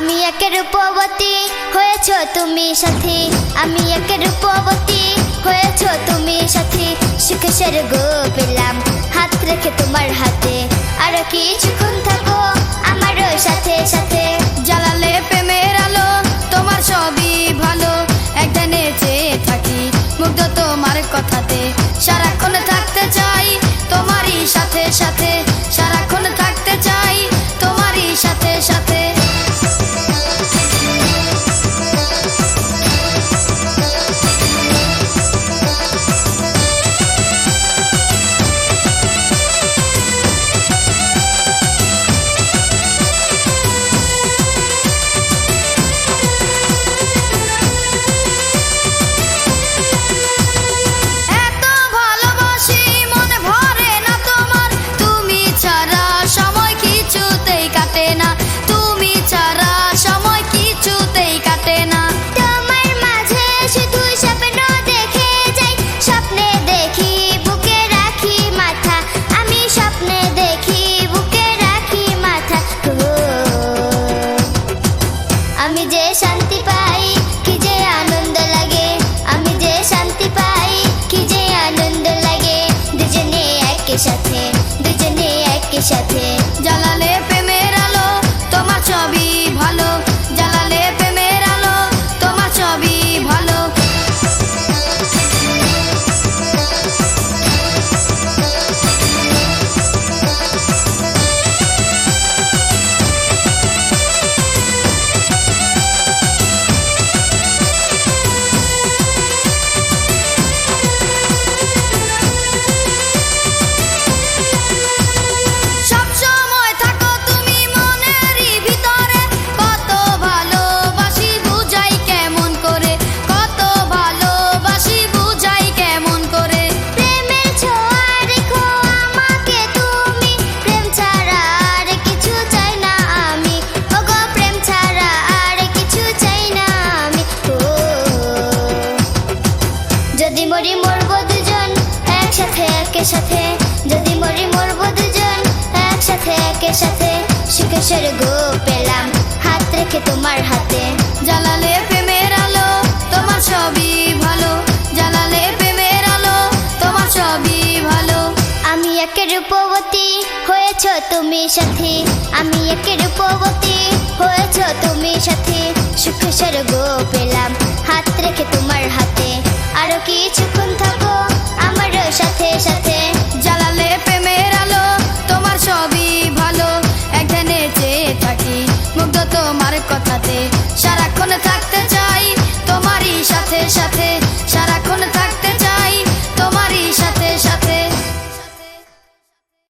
আমি এক রূপবতী হয়েছ তুমি সাথী, আমি এক রূপবতী হয়েছ তুমি সাথী। সুখে স্বর্গ পেলাম হাত রেখে তোমার হাতে, আরো কিছুক্ষণ থাকো আমারও সাথে সাথে। জ্বালালে প্রেমের আলো তোমার সবই ভালো, একদিনে চেয়ে থাকি মুগ্ধ তোমার কথাতে। সারাক্ষণ থাকতে চাই তোমারই সাথে সাথে, সারাক্ষণ থাকতে চাই তোমারই সাথে সাথে। আমি যে শান্তি পাই কি যে আনন্দ লাগে, আমি যে শান্তি পাই কি যে আনন্দ লাগে। দুজনে একই সাথে, দুজনে একই সাথে। জ্বালালে প্রেমের আলো তোমার সবই ভালো, জ্বালালে প্রেমের আলো তোমার সবই ভালো। যদি মরি মরবো দুজন একসাথে একে সাথে, যদি মরি মরবো দুজন একসাথে একে সাথে। সুখে স্বর্গ পেলাম হাত রেখে তোমার হাতে। জ্বালালে প্রেমের আলো তোমার সবই ভালো, জ্বালালে প্রেমের আলো তোমার সবই ভালো। আমি এক রূপবতী হয়েছ তুমি সাথী, আমি এক রূপবতী হয়েছ তুমি সাথী। সুখে স্বর্গ পেলাম হাত রেখে তোমার হাতে, আরো কিছুক্ষণ থাকো আমারও সাথে সাথে। জ্বালালে প্রেমের আলো তোমার সবই ভালো, একদিনে চেয়ে থাকি মুগ্ধ তোমার কথাতে। সারাক্ষণ থাকতে চাই তোমারই সাথে সাথে।